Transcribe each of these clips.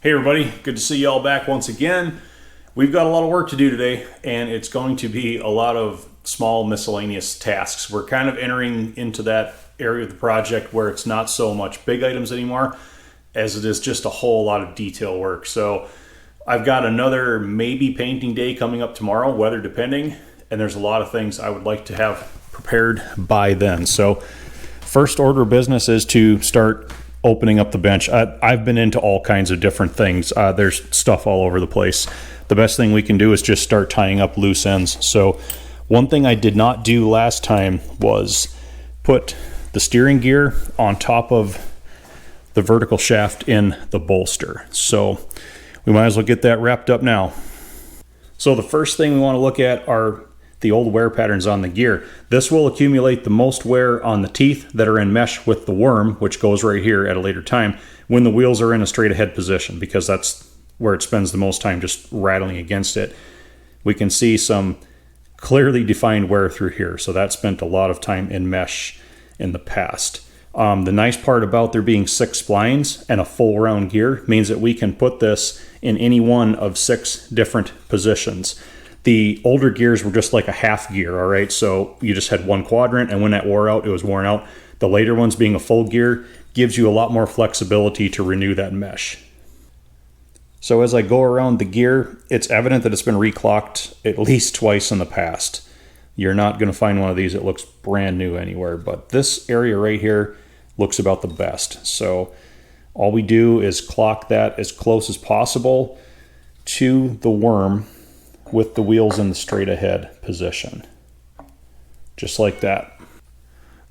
Hey everybody, good to see you all back once again. We've got a lot of work to do today, and it's going to be a lot of small miscellaneous tasks. We're kind of entering into that area of the project where it's not so much big items anymore as it is just a whole lot of detail work. So I've got another maybe painting day coming up tomorrow, weather depending, and there's a lot of things I would like to have prepared by then. So first order of business is to start opening up the bench. I've been into all kinds of different things. There's stuff all over the place. The best thing we can do is just start tying up loose ends. So one thing I did not do last time was put the steering gear on top of the vertical shaft in the bolster. So we might as well get that wrapped up now. So the first thing we want to look at are the old wear patterns on the gear. This will accumulate the most wear on the teeth that are in mesh with the worm, which goes right here at a later time, when the wheels are in a straight ahead position, because that's where it spends the most time just rattling against it. We can see some clearly defined wear through here, so that spent a lot of time in mesh in the past. The nice part about there being 6 splines and a full round gear means that we can put this in any one of 6 different positions. The older gears were just like a half gear, all right? So you just had one quadrant, and when that wore out, it was worn out. The later ones being a full gear gives you a lot more flexibility to renew that mesh. So as I go around the gear, it's evident that it's been reclocked at least twice in the past. You're not gonna find one of these that looks brand new anywhere, but this area right here looks about the best. So all we do is clock that as close as possible to the worm with the wheels in the straight ahead position. Just like that.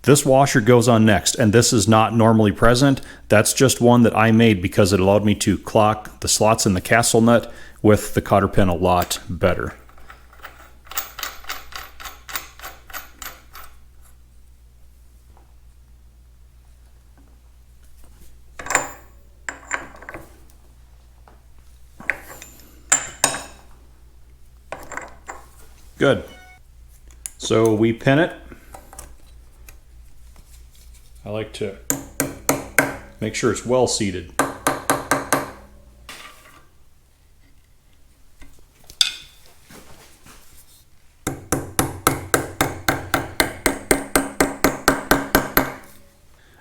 This washer goes on next, and this is not normally present. That's just one that I made because it allowed me to clock the slots in the castle nut with the cotter pin a lot better. Good. So we pin it. I like to make sure it's well seated.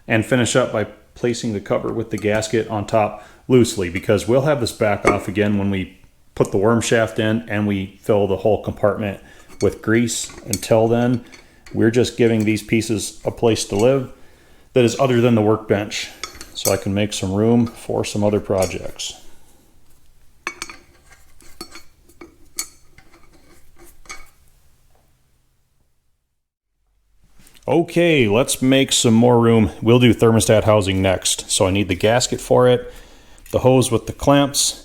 And finish up by placing the cover with the gasket on top loosely, because we'll have this back off again when we put the worm shaft in and we fill the whole compartment with grease. Until then, we're just giving these pieces a place to live that is other than the workbench, so I can make some room for some other projects. Okay, let's make some more room. We'll do thermostat housing next. So I need the gasket for it, the hose with the clamps,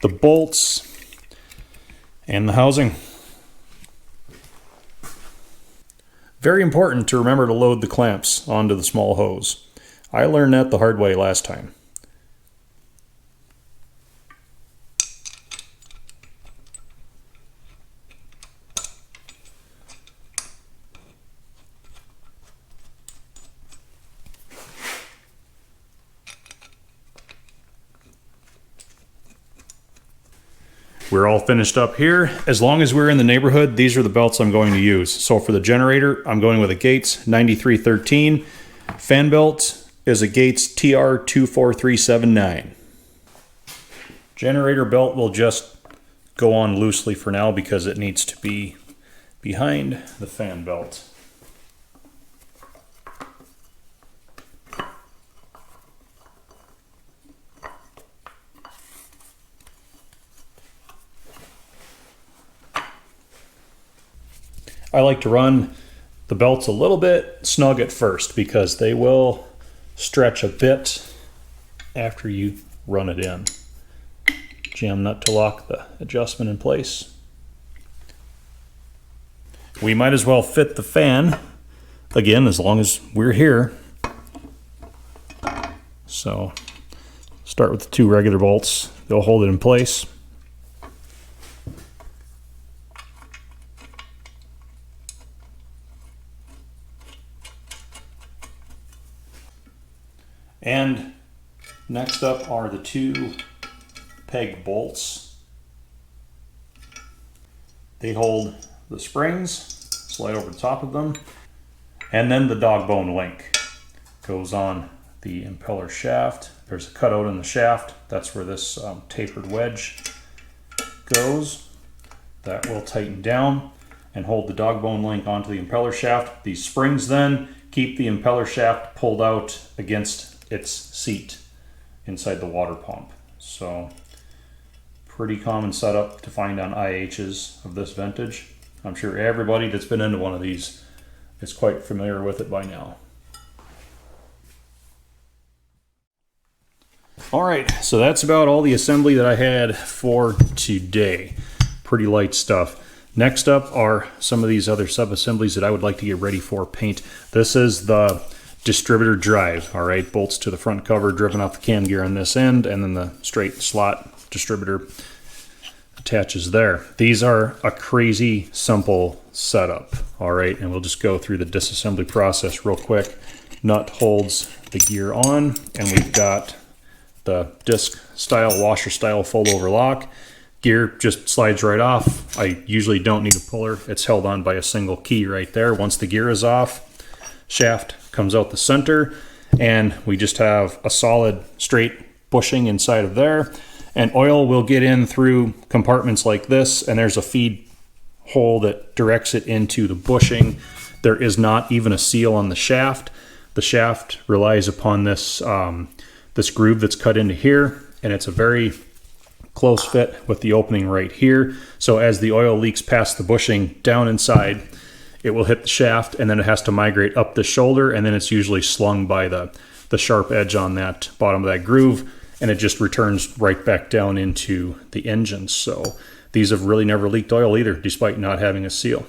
the bolts, and the housing. Very important to remember to load the clamps onto the small hose. I learned that the hard way last time. We're all finished up here. As long as we're in the neighborhood, these are the belts I'm going to use. So for the generator, I'm going with a Gates 9313. Fan belt is a Gates TR24379. Generator belt will just go on loosely for now because it needs to be behind the fan belt. I like to run the belts a little bit snug at first because they will stretch a bit after you run it in. Jam nut to lock the adjustment in place. We might as well fit the fan, again, as long as we're here. So start with the 2 regular bolts. They'll hold it in place. And next up are the 2 peg bolts. They hold the springs, slide over the top of them, and then the dog bone link goes on the impeller shaft. There's a cutout in the shaft. That's where this tapered wedge goes. That will tighten down and hold the dog bone link onto the impeller shaft. These springs then keep the impeller shaft pulled out against its seat inside the water pump. So pretty common setup to find on IHs of this vintage. I'm sure everybody that's been into one of these is quite familiar with it by now. All right, so that's about all the assembly that I had for today. Pretty light stuff. Next up are some of these other sub-assemblies that I would like to get ready for paint. This is the distributor drive, all right? Bolts to the front cover, driven off the cam gear on this end, and then the straight slot distributor attaches there. These are a crazy simple setup, all right? And we'll just go through the disassembly process real quick. Nut holds the gear on, and we've got the disc style, washer style fold over lock. Gear just slides right off. I usually don't need a puller. It's held on by a single key right there. Once the gear is off, shaft comes out the center, and we just have a solid straight bushing inside of there. And oil will get in through compartments like this, and there's a feed hole that directs it into the bushing. There is not even a seal on the shaft. The shaft relies upon this, this groove that's cut into here, and it's a very close fit with the opening right here. So as the oil leaks past the bushing down inside, it will hit the shaft, and then it has to migrate up the shoulder, and then it's usually slung by the sharp edge on that bottom of that groove, and it just returns right back down into the engine. So these have really never leaked oil either, despite not having a seal.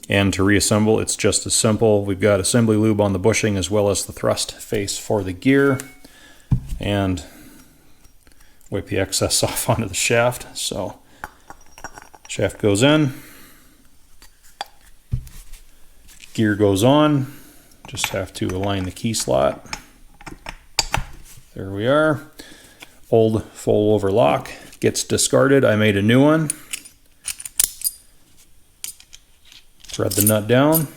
And to reassemble, it's just as simple. We've got assembly lube on the bushing as well as the thrust face for the gear, and wipe the excess off onto the shaft. So shaft goes in, gear goes on, just have to align the key slot. There we are. Old fold over lock gets discarded. I made a new one. Thread the nut down.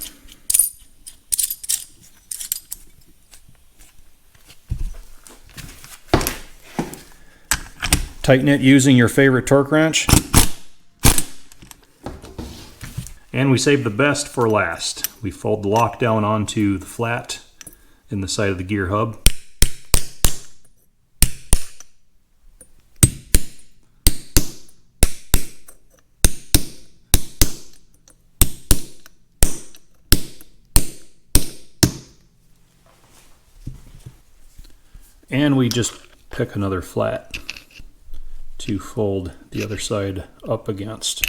Tighten it using your favorite torque wrench. And we save the best for last. We fold the lock down onto the flat in the side of the gear hub. And we just pick another flat to fold the other side up against.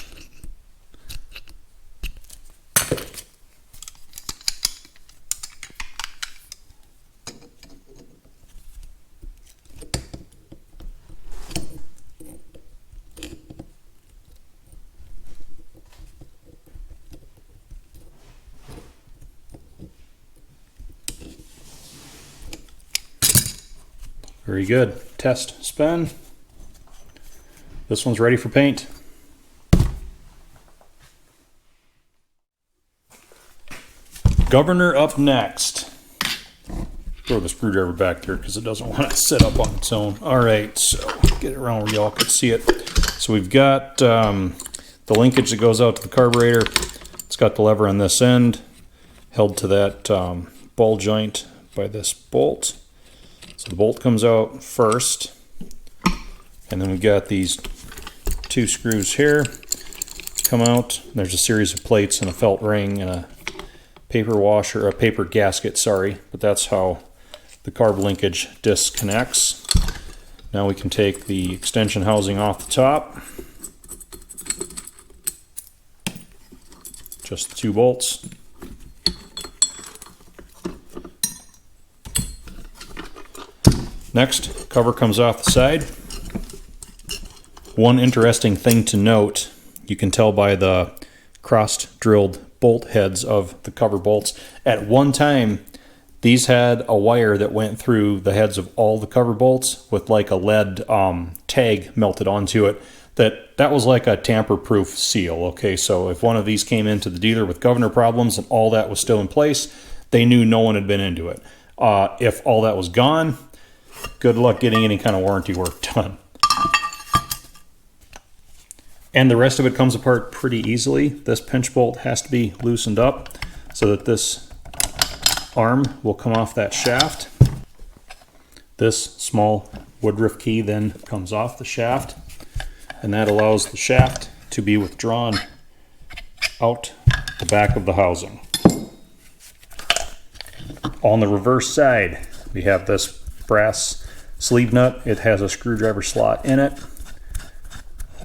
Very good. Test spin. This one's ready for paint. Governor up next. Throw the screwdriver back there because it doesn't want to sit up on its own. All right, so get it around where y'all can see it. So we've got the linkage that goes out to the carburetor. It's got the lever on this end, held to that ball joint by this bolt. So the bolt comes out first, and then we've got these two screws here come out. There's a series of plates and a felt ring and a paper washer, a paper gasket, sorry, but that's how the carb linkage disconnects. Now we can take the extension housing off the top. Just the two bolts. Next, cover comes off the side. One interesting thing to note, you can tell by the crossed drilled bolt heads of the cover bolts. At one time, These had a wire that went through the heads of all the cover bolts with like a lead tag melted onto it. That was like a tamper-proof seal, okay? So if one of these came into the dealer with governor problems and all that was still in place, they knew no one had been into it. If all that was gone, good luck getting any kind of warranty work done. And the rest of it comes apart pretty easily. This pinch bolt has to be loosened up so that this arm will come off that shaft. This small woodruff key then comes off the shaft, and that allows the shaft to be withdrawn out the back of the housing. On the reverse side, we have this brass sleeve nut. It has a screwdriver slot in it.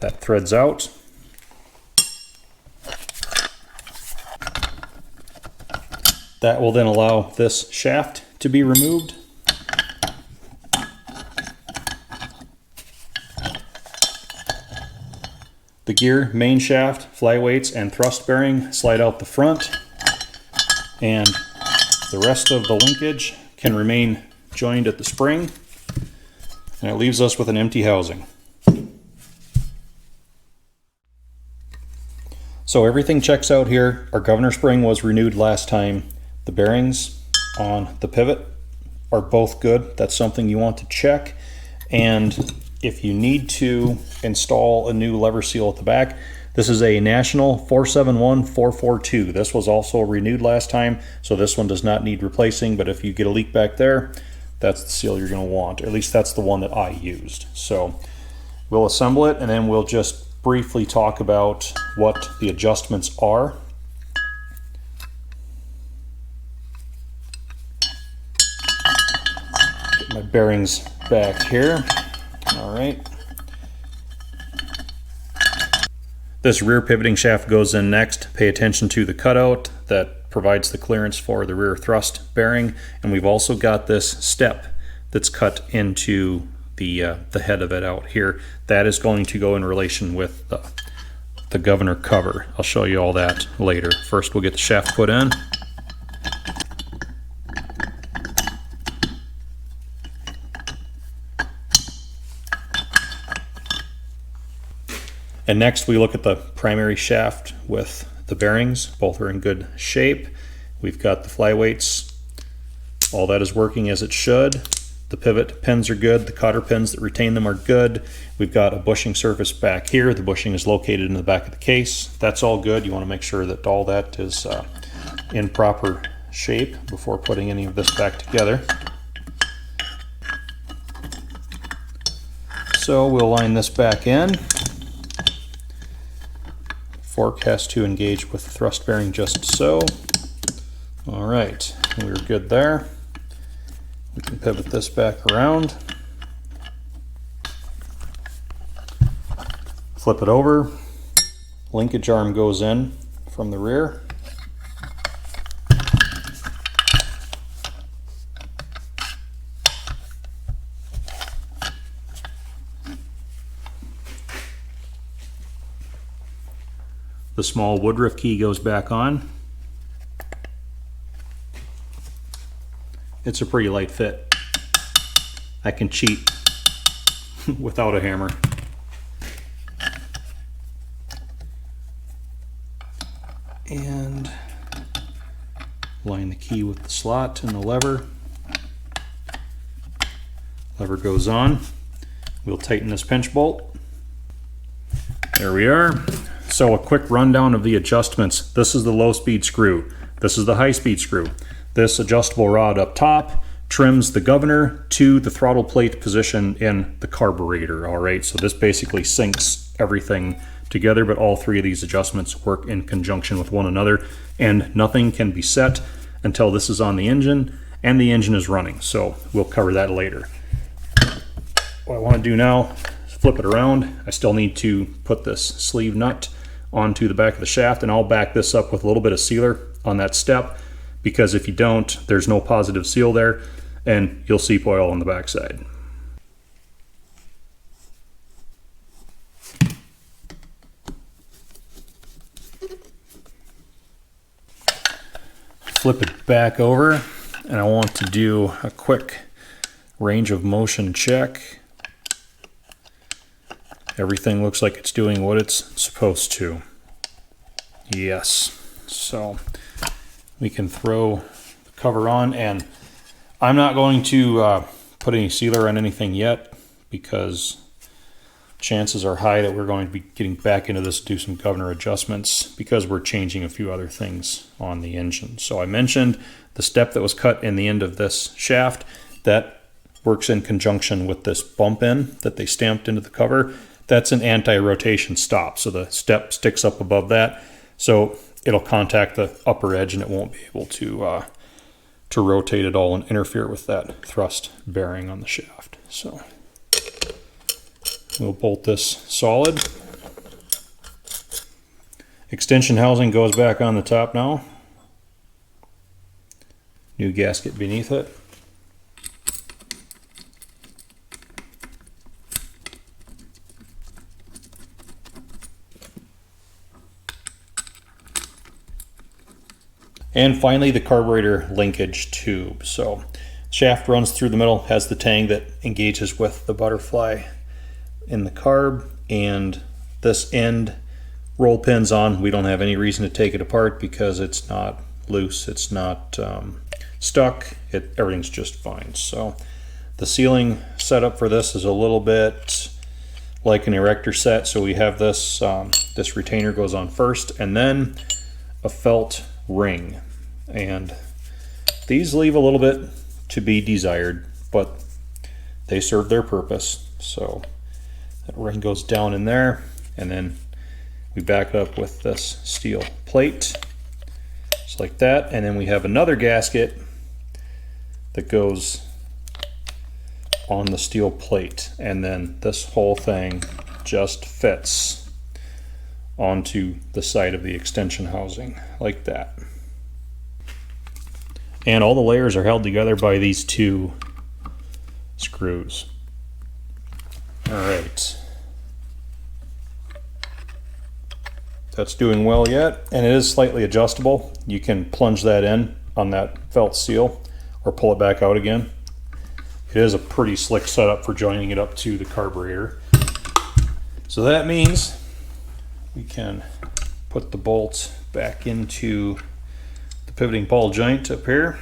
That threads out. That will then allow this shaft to be removed. The gear, main shaft, flyweights, and thrust bearing slide out the front, and the rest of the linkage can remain joined at the spring, and it leaves us with an empty housing. So everything checks out here. Our governor spring was renewed last time. The bearings on the pivot are both good. That's something you want to check. And if you need to install a new lever seal at the back, this is a National 471442. This was also renewed last time, so this one does not need replacing, but if you get a leak back there, that's the seal you're going to want. At least that's the one that I used. So we'll assemble it, and then we'll just briefly talk about what the adjustments are. Get my bearings back here. All right. This rear pivoting shaft goes in next. Pay attention to the cutout that provides the clearance for the rear thrust bearing, and we've also got this step that's cut into the head of it out here. That is going to go in relation with the governor cover. I'll show you all that later. First, we'll get the shaft put in. And next we look at the primary shaft with the bearings. Both are in good shape. We've got the flyweights. All that is working as it should. The pivot pins are good. The cotter pins that retain them are good. We've got a bushing surface back here. The bushing is located in the back of the case. That's all good. You want to make sure that all that is in proper shape before putting any of this back together. So we'll line this back in. Fork has to engage with the thrust bearing just so. All right, we're good there. We can pivot this back around. Flip it over. Linkage arm goes in from the rear. The small woodruff key goes back on. It's a pretty light fit. I can cheat without a hammer. And line the key with the slot and the lever. Lever goes on. We'll tighten this pinch bolt. There we are. So a quick rundown of the adjustments. This is the low-speed screw. This is the high-speed screw. This adjustable rod up top trims the governor to the throttle plate position in the carburetor. All right, so this basically syncs everything together, but all three of these adjustments work in conjunction with one another, and nothing can be set until this is on the engine and the engine is running. So we'll cover that later. What I want to do now is flip it around. I still need to put this sleeve nut onto the back of the shaft, and I'll back this up with a little bit of sealer on that step, because if you don't, there's no positive seal there and you'll seep oil on the backside. Flip it back over. and I want to do a quick range of motion check. Everything looks like it's doing what it's supposed to. Yes. So we can throw the cover on, and I'm not going to put any sealer on anything yet because chances are high that we're going to be getting back into this to do some governor adjustments because we're changing a few other things on the engine. So I mentioned the step that was cut in the end of this shaft that works in conjunction with this bump in that they stamped into the cover. That's an anti-rotation stop, so the step sticks up above that, so it'll contact the upper edge and it won't be able to rotate at all and interfere with that thrust bearing on the shaft. So we'll bolt this solid. Extension housing goes back on the top now. New gasket beneath it. And finally, the carburetor linkage tube. So shaft runs through the middle, has the tang that engages with the butterfly in the carb, and this end roll pins on. We don't have any reason to take it apart because it's not loose, it's not stuck, everything's just fine. So the sealing setup for this is a little bit like an erector set. So we have this, this retainer goes on first, and then a felt ring, and these leave a little bit to be desired, but they serve their purpose. So that ring goes down in there, and then we back it up with this steel plate just like that, and then we have another gasket that goes on the steel plate, and then this whole thing just fits onto the side of the extension housing like that. And all the layers are held together by these two screws. All right. That's doing well yet, and it is slightly adjustable. You can plunge that in on that felt seal or pull it back out again. It is a pretty slick setup for joining it up to the carburetor. So that means we can put the bolt back into the pivoting ball joint up here.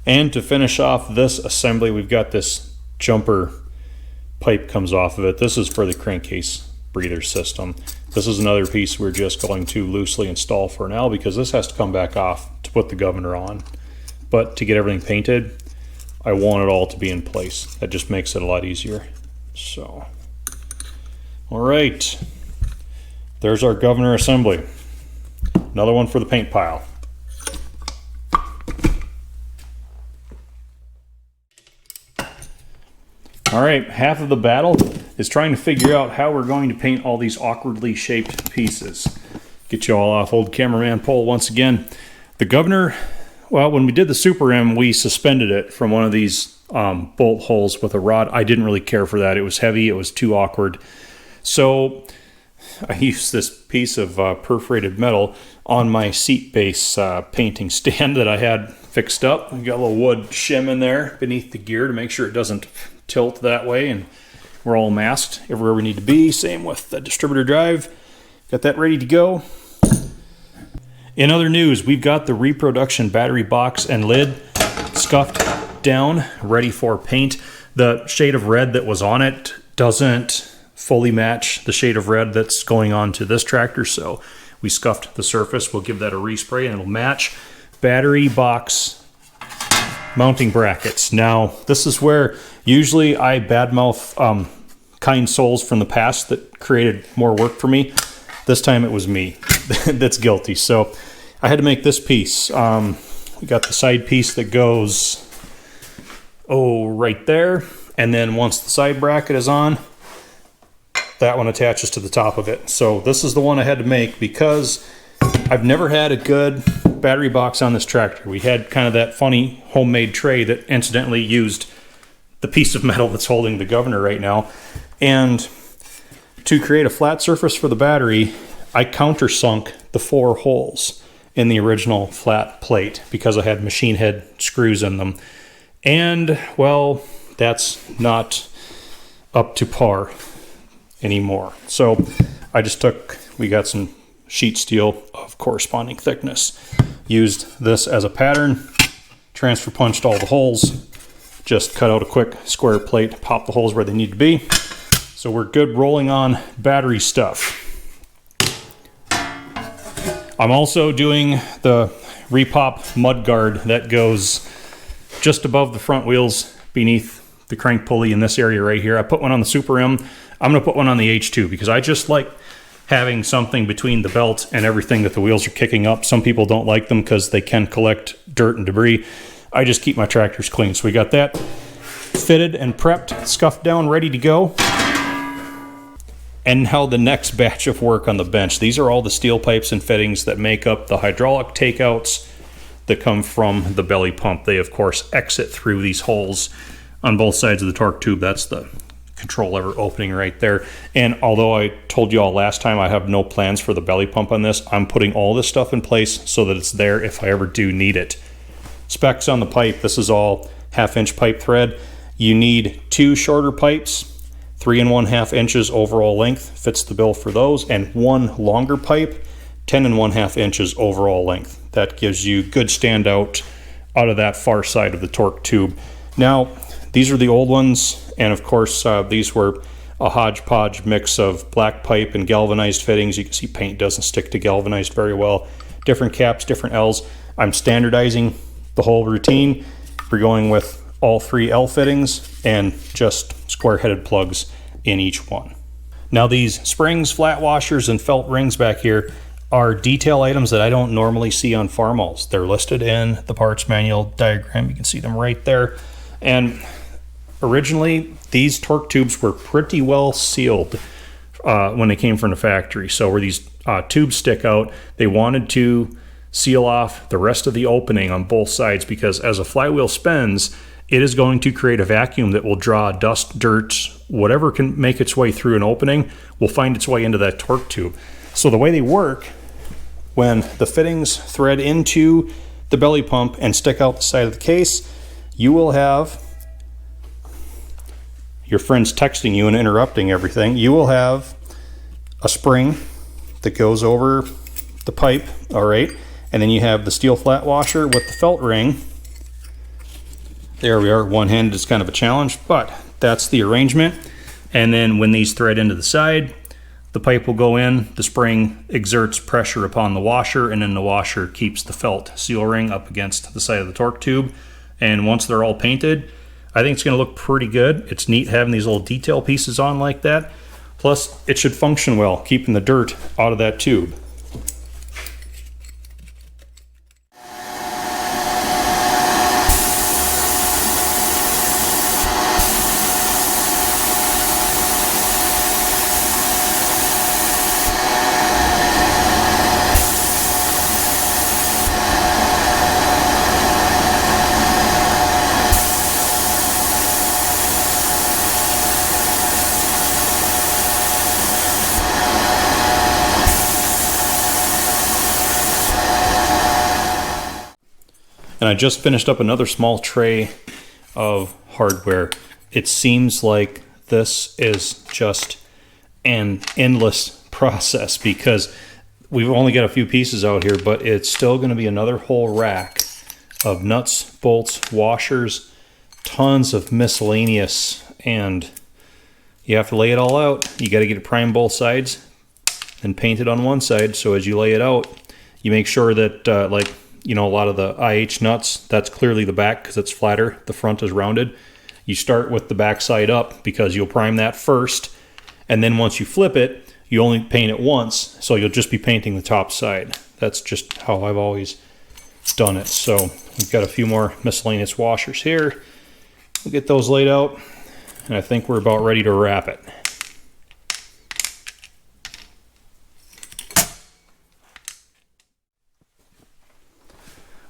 And to finish off this assembly, we've got this jumper pipe comes off of it. This is for the crankcase breather system. This is another piece we're just going to loosely install for now because this has to come back off to put the governor on. But to get everything painted, I want it all to be in place. That just makes it a lot easier. So, all right, there's our governor assembly. Another one for the paint pile. All right, half of the battle is trying to figure out how we're going to paint all these awkwardly shaped pieces. Get you all off old cameraman pole once again. The governor, well, when we did the Super M, we suspended it from one of these bolt holes with a rod. I didn't really care for that. It was heavy, it was too awkward. So I used this piece of perforated metal on my seat base painting stand that I had fixed up. I got a little wood shim in there beneath the gear to make sure it doesn't tilt that way, and we're all masked everywhere we need to be. Same with the distributor drive. Got that ready to go. In other news, we've got the reproduction battery box and lid scuffed down, ready for paint. The shade of red that was on it doesn't fully match the shade of red that's going on to this tractor, so we scuffed the surface. We'll give that a respray and it'll match. Battery box mounting brackets. Now, this is where usually I badmouth kind souls from the past that created more work for me. This time it was me that's guilty. So I had to make this piece. We got the side piece that goes, right there. And then once the side bracket is on, that one attaches to the top of it. So this is the one I had to make because I've never had a good battery box on this tractor. We had kind of that funny homemade tray that incidentally used the piece of metal that's holding the governor right now. And to create a flat surface for the battery, I countersunk the 4 holes in the original flat plate because I had machine head screws in them. And, well, that's not up to par anymore. So I just we got some sheet steel of corresponding thickness, used this as a pattern, transfer punched all the holes, just cut out a quick square plate, pop the holes where they need to be. So we're good rolling on battery stuff. I'm also doing the repop mud guard that goes just above the front wheels beneath the crank pulley in this area right here. I put one on the Super M. I'm going to put one on the H2 because I just like having something between the belt and everything that the wheels are kicking up. Some people don't like them because they can collect dirt and debris. I just keep my tractors clean. So we got that fitted and prepped, scuffed down, ready to go. And now the next batch of work on the bench. These are all the steel pipes and fittings that make up the hydraulic takeouts that come from the belly pump. They, of course, exit through these holes on both sides of the torque tube. That's the control lever opening right there. And although I told you all last time I have no plans for the belly pump on this, I'm putting all this stuff in place so that it's there if I ever do need it. Specs on the pipe. This is all 1/2-inch pipe thread. You need 2 shorter pipes, 3 1/2 inches overall length, fits the bill for those, and 1 longer pipe, 10 1/2 inches overall length. That gives you good standout out of that far side of the torque tube. Now, these are the old ones, and of course these were a hodgepodge mix of black pipe and galvanized fittings. You can see paint doesn't stick to galvanized very well. Different caps, different L's. I'm standardizing the whole routine. We're going with all 3 L fittings and just square-headed plugs in each one. Now these springs, flat washers, and felt rings back here are detail items that I don't normally see on Farmalls. They're listed in the parts manual diagram. You can see them right there. And originally, these torque tubes were pretty well sealed when they came from the factory. So where these tubes stick out, they wanted to seal off the rest of the opening on both sides because as a flywheel spins, it is going to create a vacuum that will draw dust, dirt, whatever can make its way through an opening will find its way into that torque tube. So the way they work, when the fittings thread into the belly pump and stick out the side of the case, you will have your friends texting you and interrupting everything. You will have a spring that goes over the pipe, all right? And then you have the steel flat washer with the felt ring. There we are, one-handed is kind of a challenge, but that's the arrangement. And then when these thread into the side, the pipe will go in, the spring exerts pressure upon the washer, and then the washer keeps the felt seal ring up against the side of the torque tube. And once they're all painted, I think it's going to look pretty good. It's neat having these little detail pieces on like that. Plus, it should function well, keeping the dirt out of that tube. And I just finished up another small tray of hardware. It seems like this is just an endless process because we've only got a few pieces out here, but it's still going to be another whole rack of nuts, bolts, washers, tons of miscellaneous, and you have to lay it all out. You got to get it primed both sides and painted on one side. So as you lay it out, you make sure that a lot of the IH nuts, that's clearly the back because it's flatter. The front is rounded. You start with the back side up because you'll prime that first. And then once you flip it, you only paint it once. So you'll just be painting the top side. That's just how I've always done it. So we've got a few more miscellaneous washers here. We'll get those laid out. And I think we're about ready to wrap it.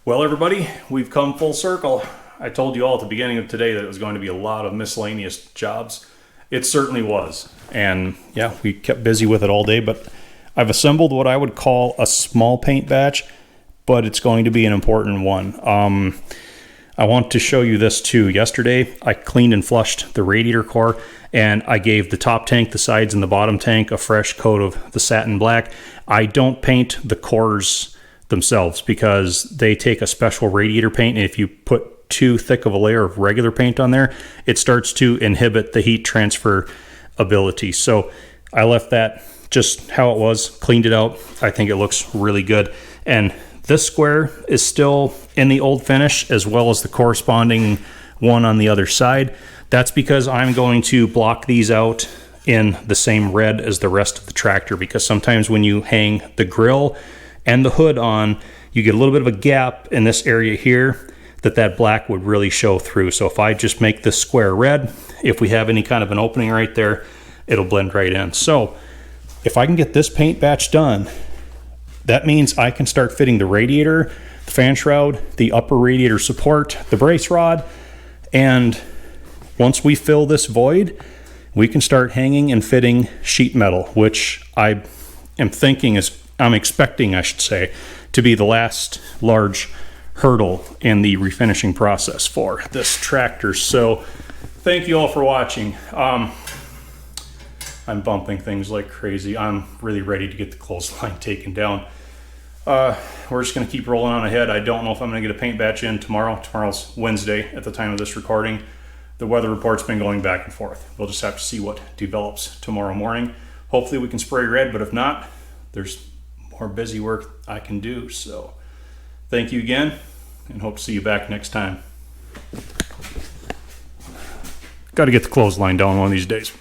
Well, everybody, we've come full circle. I told you all at the beginning of today that it was going to be a lot of miscellaneous jobs, It certainly was. And yeah, we kept busy with it all day, but I've assembled what I would call a small paint batch, but it's going to be an important one. I want to show you this too. Yesterday, I cleaned and flushed the radiator core, and I gave the top tank, the sides, and the bottom tank a fresh coat of the satin black. I don't paint the cores themselves because they take a special radiator paint, and if you put too thick of a layer of regular paint on there, it starts to inhibit the heat transfer ability. So I left that just how it was, cleaned it out. I think it looks really good. And this square is still in the old finish, as well as the corresponding one on the other side. That's because I'm going to block these out in the same red as the rest of the tractor, because sometimes when you hang the grill and the hood on, you get a little bit of a gap in this area here that black would really show through. So if I just make this square red, if we have any kind of an opening right there, it'll blend right in. So if I can get this paint batch done, that means I can start fitting the radiator, the fan shroud, the upper radiator support, the brace rod, and once we fill this void, we can start hanging and fitting sheet metal, which I'm expecting, I should say, to be the last large hurdle in the refinishing process for this tractor. So thank you all for watching. I'm bumping things like crazy. I'm really ready to get the clothesline taken down. We're just going to keep rolling on ahead. I don't know if I'm going to get a paint batch in tomorrow. Tomorrow's Wednesday at the time of this recording. The weather report's been going back and forth. We'll just have to see what develops tomorrow morning. Hopefully we can spray red, but if not, there's more busy work I can do. So thank you again, and hope to see you back next time. Got to get the clothesline down one of these days.